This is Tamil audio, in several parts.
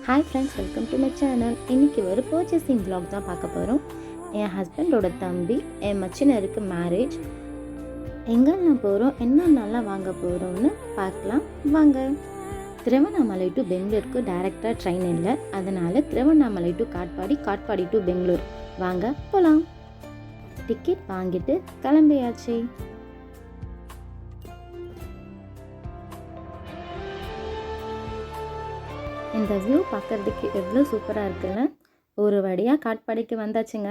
Hi friends, welcome to my channel. இன்றைக்கி ஒரு பர்ச்சேசிங் vlog தான் பார்க்க போகிறோம். என் ஹஸ்பண்டோட தம்பி என் மச்சினருக்கு மேரேஜ். எங்கெல்லாம் போகிறோம், என்னென்னலாம் வாங்க போகிறோம்னு பார்க்கலாம் வாங்க. திருவண்ணாமலை டு பெங்களூருக்கு டைரெக்டாக ட்ரெயின் இல்லை, அதனால் திருவண்ணாமலை டு காட்பாடி, காட்பாடி டு பெங்களூர். வாங்க போகலாம். டிக்கெட் வாங்கிட்டு கிளம்பியாச்சு. இந்த வியூ பார்க்குறதுக்கு எவ்வளோ சூப்பராக இருக்குல்ல. ஒரு வழியாக காட்பாடிக்கு வந்தாச்சுங்க.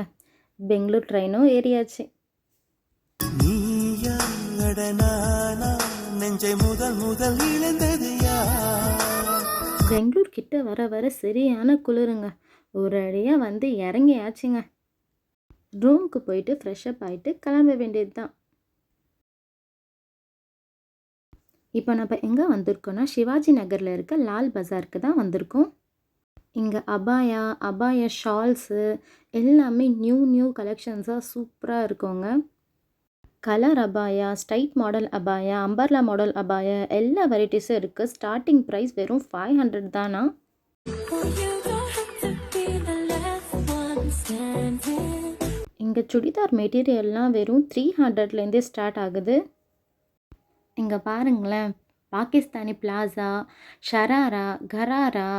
பெங்களூர் ட்ரெயினும் ஏறியாச்சு. பெங்களூர் கிட்ட வர வர சரியான குளிருங்க. ஒரு வழியாக வந்து இறங்கியாச்சுங்க. ரூமுக்கு போயிட்டு ஃப்ரெஷ்அப் ஆகிட்டு கிளம்ப வேண்டியது தான். இப்போ நம்ம எங்கே வந்திருக்கோன்னா சிவாஜி நகரில் இருக்க லால் பஜாருக்கு தான் வந்திருக்கோம். இங்கே அபாயா ஷால்ஸு எல்லாமே நியூ கலெக்ஷன்ஸாக சூப்பராக இருக்குங்க. கலர் அபாயா, ஸ்ட்ரைட் மாடல் அபாயா, அம்பர்லா மாடல் அபாயா எல்லா வெரைட்டிஸும் இருக்குது. ஸ்டார்டிங் ப்ரைஸ் வெறும் 500 தானா. இங்கே சுடிதார் மெட்டீரியல்லாம் வெறும் 300லேருந்தே ஸ்டார்ட் ஆகுது. இங்கே பாருங்களேன், Pakistani palazzo, sharara, gharara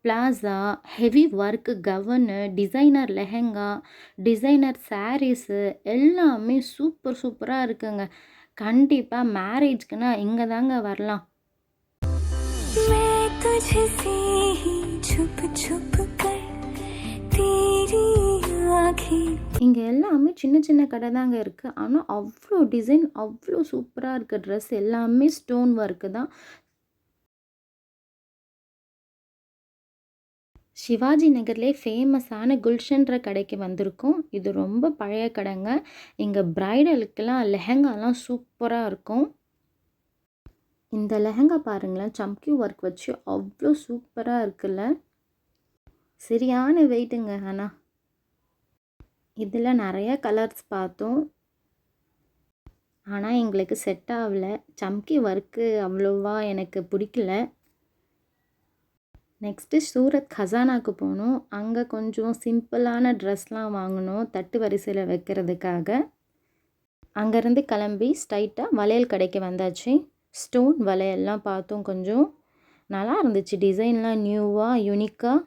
palazzo, heavy work gown, designer lehenga, designer sarees எல்லாமே சூப்பராக இருக்குங்க. கண்டிப்பாக மேரேஜ்க்குன்னா இங்கே தாங்க வரலாம். இங்கே எல்லாமே சின்ன கடை தாங்க இருக்குது. ஆனால் அவ்வளோ டிசைன், அவ்வளோ சூப்பராக இருக்க ட்ரெஸ் எல்லாமே ஸ்டோன் ஒர்க்கு தான். சிவாஜி நகர்லேயே ஃபேமஸான குல்ஷன்ற கடைக்கு வந்திருக்கோம். இது ரொம்ப பழைய கடைங்க. இங்கே ப்ரைடலுக்கெல்லாம் லெஹங்காலாம் சூப்பராக இருக்கும். இந்த லெஹங்கா பாருங்களேன், சம்கி ஒர்க் வச்சு அவ்வளோ சூப்பராக இருக்குல்ல. சரியான வெயிட்டுங்க. ஆனால் இதில் நிறைய கலர்ஸ் பார்த்தோம், ஆனால் எங்களுக்கு செட் ஆகலை. சம்கி ஒர்க்கு அவ்வளோவா எனக்கு பிடிக்கல. நெக்ஸ்ட்டு சூரத் கசானாவுக்கு போனோம். அங்கே கொஞ்சம் சிம்பிளான ட்ரெஸ்லாம் வாங்கினோம் தட்டு வரிசையில் வைக்கிறதுக்காக. அங்கேருந்து கிளம்பி ஸ்ட்ரைட்டாக வளையல் கடைக்கு வந்தாச்சு. ஸ்டோன் வளையல்லாம் பார்த்தோம். கொஞ்சம் நல்லா இருந்துச்சு, டிசைன்லாம் நியூவாக யூனிக்காக.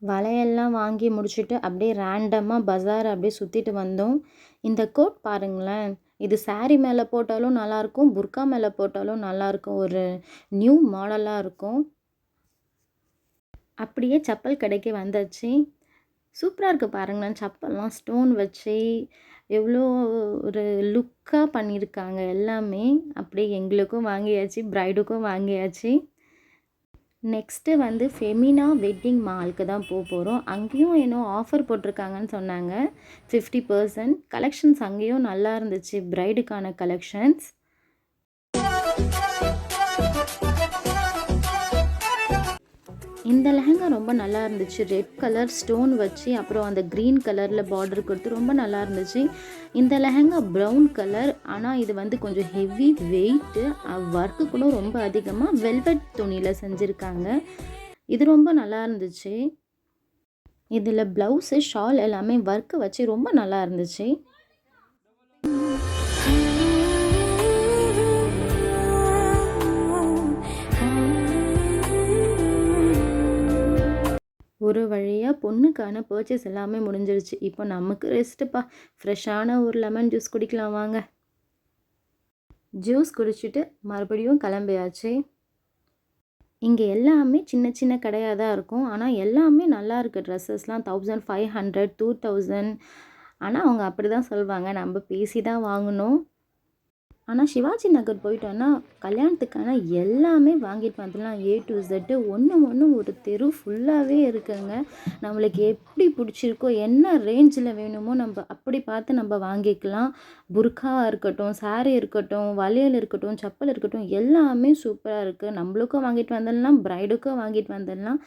வளையல்லாம் வாங்கி முடிச்சுட்டு அப்படியே ரேண்டமாக பஜாரை அப்படியே சுற்றிட்டு வந்தோம். இந்த கோட் பாருங்களேன், இது சாரீ மேலே போட்டாலும் நல்லாயிருக்கும், புர்கா மேலே போட்டாலும் நல்லாயிருக்கும். ஒரு நியூ மாடலாக இருக்கும். அப்படியே செப்பல் கடைக்கு வந்தாச்சு. சூப்பராக இருக்குது பாருங்களேன், செப்பல்லாம் ஸ்டோன் வச்சு எவ்வளோ ஒரு லுக்காக பண்ணியிருக்காங்க எல்லாமே. அப்படியே எங்களுக்கும் வாங்கியாச்சு, ப்ரைடுக்கும் வாங்கியாச்சு. நெக்ஸ்ட்டு வந்து ஃபெமினா வெட்டிங் மாலுக்கு தான் போகிறோம். அங்கேயும் ஏன்னோ ஆஃபர் போட்டிருக்காங்கன்னு சொன்னாங்க, 50%. கலெக்ஷன்ஸ் அங்கேயும் நல்லா இருந்துச்சு, ப்ரைடுக்கான கலெக்ஷன்ஸ். இந்த லெஹங்கா ரொம்ப நல்லா இருந்துச்சு. ரெட் கலர் ஸ்டோன் வச்சு அப்புறம் அந்த க்ரீன் கலரில் பார்டர் கொடுத்து ரொம்ப நல்லா இருந்துச்சு. இந்த லெஹங்கா ப்ரௌன் கலர், ஆனால் இது வந்து கொஞ்சம் ஹெவி வெயிட்டு, ஒர்க்கு கூட ரொம்ப அதிகமாக வெல்வெட் துணியில் செஞ்சுருக்காங்க. இது ரொம்ப நல்லா இருந்துச்சு. இதில் ப்ளவுஸு ஷால் எல்லாமே ஒர்க்கு வச்சு ரொம்ப நல்லா இருந்துச்சு. ஒரு வழியாக பொண்ணுக்கான பர்ச்சேஸ் எல்லாமே முடிஞ்சிருச்சு. இப்போ நமக்கு ரெஸ்ட்டுப்பா. ஃப்ரெஷ்ஷான ஒரு லெமன் ஜூஸ் குடிக்கலாம் வாங்க. ஜூஸ் குடிச்சிட்டு மறுபடியும் கிளம்பியாச்சு. இங்கே எல்லாமே சின்ன கடையாக தான் இருக்கும், ஆனால் எல்லாமே நல்லா இருக்குது. ட்ரெஸ்ஸஸ்லாம் 1500, 2000. ஆனால் அவங்க அப்படி தான் சொல்லுவாங்க, நம்ம பேசி தான் வாங்கணும். ஆனால் சிவாஜி நகர் போயிட்டோன்னா கல்யாணத்துக்கான எல்லாமே வாங்கிட்டு வந்துடலாம். A to Z ஒன்று ஒரு தெரு ஃபுல்லாகவே இருக்குங்க. நம்மளுக்கு எப்படி பிடிச்சிருக்கோ, என்ன ரேஞ்சில் வேணுமோ நம்ம அப்படி பார்த்து நம்ம வாங்கிக்கலாம். புர்காவாக இருக்கட்டும், சாரீ இருக்கட்டும், வளையல் இருக்கட்டும், செப்பல் இருக்கட்டும், எல்லாமே சூப்பராக இருக்குது. நம்மளுக்கும் வாங்கிட்டு வந்துடலாம், ப்ரைடுக்கும் வாங்கிட்டு வந்துடலாம்.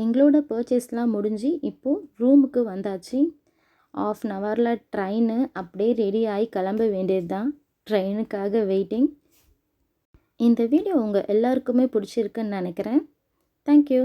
எங்களோட பர்ச்சேஸ்லாம் முடிஞ்சு இப்போது ரூமுக்கு வந்தாச்சு. 1/2 ஹவரில் ட்ரெயின். அப்படியே ரெடி ஆகி கிளம்ப வேண்டியது தான். ட்ரெயினுக்காக வெயிட்டிங். இந்த வீடியோ உங்கள் எல்லாருக்குமே பிடிச்சிருக்குன்னு நினைக்கிறேன். தேங்க்யூ.